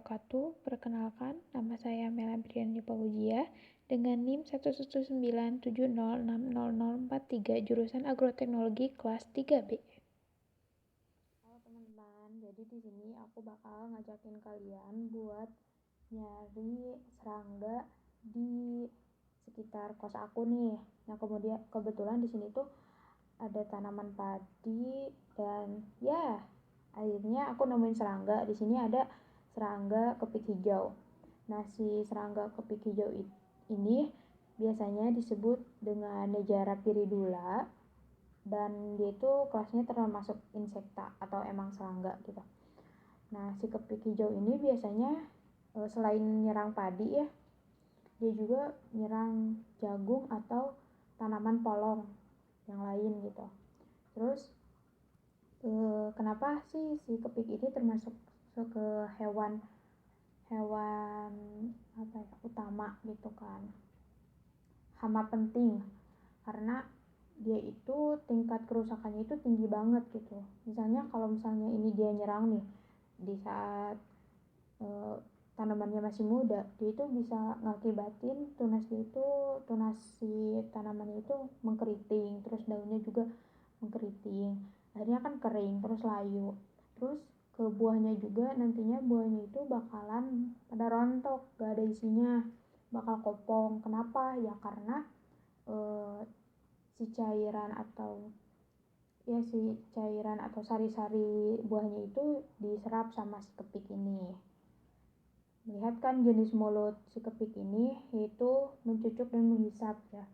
wabarakatuh. Perkenalkan, nama saya Mela Briani Paujia dengan NIM 11970600043 jurusan Agroteknologi kelas 3B. Halo teman-teman, jadi di sini aku bakal ngajakin kalian buat nyari serangga di sekitar kos aku nih. Nah, kemudian kebetulan di sini tuh ada tanaman padi dan ya akhirnya aku nemuin serangga. Di sini ada serangga kepik hijau. Nah, si serangga kepik hijau ini biasanya disebut dengan Nejara piridula dan dia itu kelasnya termasuk insekta atau emang serangga gitu. Nah, si kepik hijau ini biasanya selain nyerang padi ya, dia juga nyerang jagung atau tanaman polong yang lain gitu. Terus kenapa sih si kepik ini termasuk ke hewan apa ya, utama gitu kan, hama penting, karena dia itu tingkat kerusakannya itu tinggi banget gitu. Misalnya kalau misalnya ini dia nyerang nih di saat tanamannya masih muda, dia itu bisa ngakibatin tunas si tanamannya itu mengkeriting, terus daunnya juga mengkeriting, akhirnya kan kering terus layu, terus ke buahnya juga nantinya buahnya itu bakalan pada rontok, gak ada isinya, bakal kopong. Kenapa ya? Karena si cairan atau sari-sari buahnya itu diserap sama si kepik ini. Melihat kan jenis mulut si kepik ini yaitu mencucuk dan menghisap ya.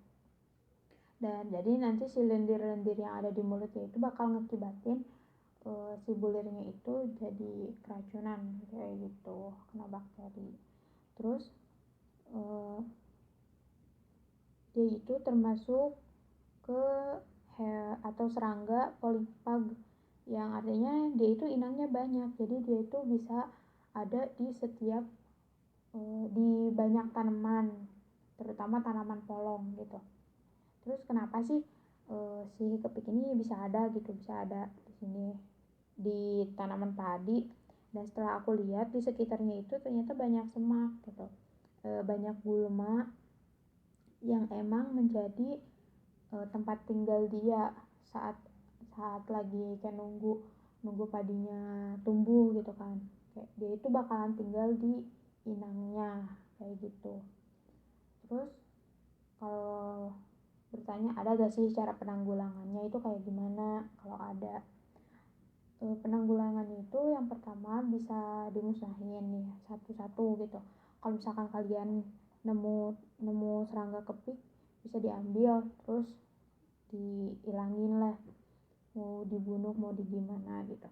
Dan jadi nanti si lendir-lendir yang ada di mulutnya itu bakal ngakibatin si bulirnya itu jadi keracunan kayak gitu, kena bakteri. Terus dia itu termasuk ke atau serangga polipag, yang artinya dia itu inangnya banyak, jadi dia itu bisa ada di setiap di banyak tanaman, terutama tanaman polong gitu. Terus kenapa sih si kepik ini bisa ada di sini di tanaman padi? Dan setelah aku lihat di sekitarnya itu ternyata banyak semak gitu, banyak gulma yang emang menjadi tempat tinggal dia saat lagi kayak nunggu padinya tumbuh gitu kan. Kayak dia itu bakalan tinggal di inangnya kayak gitu. Terus kalau bertanya ada gak sih cara penanggulangannya itu kayak gimana? Kalau ada, penanggulangannya itu yang pertama bisa dimusnahin nih satu-satu gitu. Kalau misalkan kalian nemu serangga kepik, bisa diambil terus dihilangin lah, mau dibunuh mau digimana gitu.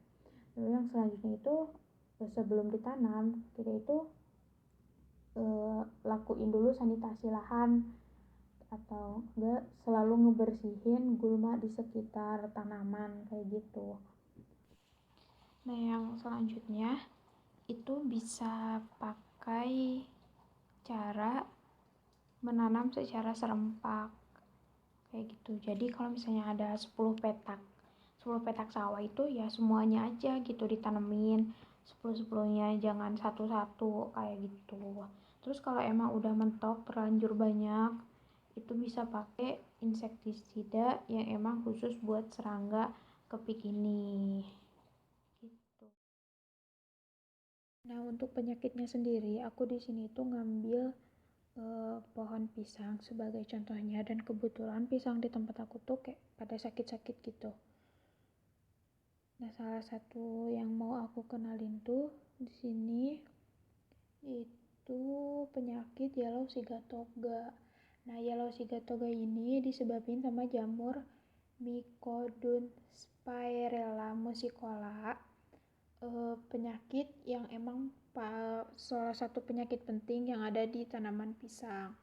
Lalu yang selanjutnya itu sebelum ditanam kita itu lakuin dulu sanitasi lahan, atau enggak selalu ngebersihin gulma di sekitar tanaman kayak gitu. Nah, yang selanjutnya itu bisa pakai cara menanam secara serempak kayak gitu. Jadi kalau misalnya ada 10 petak sawah itu ya semuanya aja gitu ditanemin, 10-10-nya, jangan satu-satu kayak gitu. Terus kalau emang udah mentok terlanjur banyak, itu bisa pakai insektisida yang emang khusus buat serangga kepik ini gitu. Nah, untuk penyakitnya sendiri aku di sini tuh ngambil pohon pisang sebagai contohnya, dan kebetulan pisang di tempat aku tuh kayak pada sakit-sakit gitu. Nah, salah satu yang mau aku kenalin tuh di sini itu penyakit yellow sigatoga. Nah, yellow sigatoga ini disebabkan sama jamur Mycodon spirella musicola, penyakit yang emang salah satu penyakit penting yang ada di tanaman pisang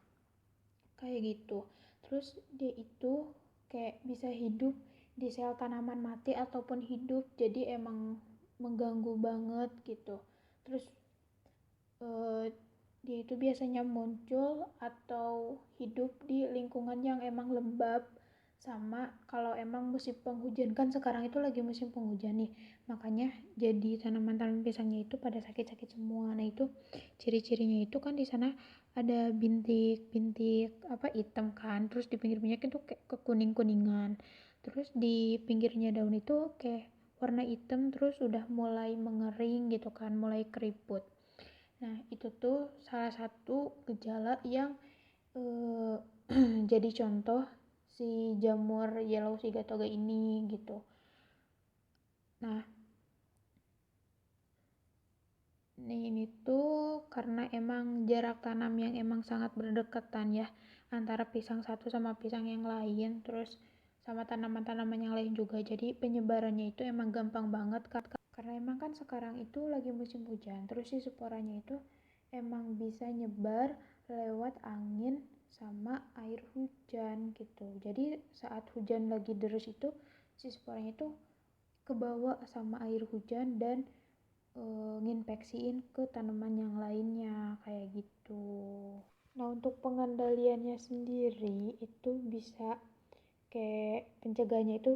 kayak gitu. Terus dia itu kayak bisa hidup di sel tanaman mati ataupun hidup, jadi emang mengganggu banget gitu. Terus dia itu biasanya muncul atau hidup di lingkungan yang emang lembab Sama kalau emang musim penghujan, kan sekarang itu lagi musim penghujan nih, makanya jadi tanaman-tanaman pisangnya itu pada sakit-sakit semua. Nah itu ciri-cirinya itu kan di sana ada bintik-bintik apa hitam kan, terus di pinggir-pinggirnya itu kayak kekuning-kuningan, terus di pinggirnya daun itu kayak warna hitam, terus udah mulai mengering gitu kan, mulai keriput. Nah itu tuh salah satu gejala yang eh, jadi contoh si jamur yellow sigatoga ini gitu. Nah, ini tuh karena emang jarak tanam yang emang sangat berdekatan ya antara pisang satu sama pisang yang lain, terus sama tanaman-tanaman yang lain juga. Jadi penyebarannya itu emang gampang banget karena emang kan sekarang itu lagi musim hujan. Terus si sporanya itu emang bisa nyebar lewat angin sama air hujan gitu. Jadi saat hujan lagi deras itu si sporanya itu kebawa sama air hujan dan nginfeksiin ke tanaman yang lainnya kayak gitu. Nah, untuk pengendaliannya sendiri itu bisa kayak pencegahannya itu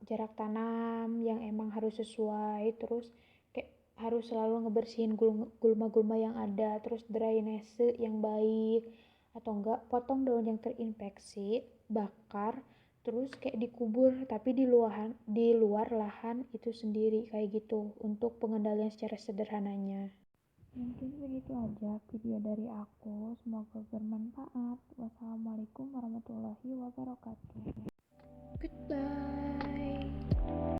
jarak tanam yang emang harus sesuai, terus kayak harus selalu ngebersihin gulma-gulma yang ada, terus drainase yang baik, atau enggak potong daun yang terinfeksi, bakar, terus kayak dikubur tapi di luar lahan itu sendiri kayak gitu untuk pengendalian secara sederhananya. Mungkin begitu aja video dari aku, semoga bermanfaat. Wassalamualaikum warahmatullahi wabarakatuh. Goodbye.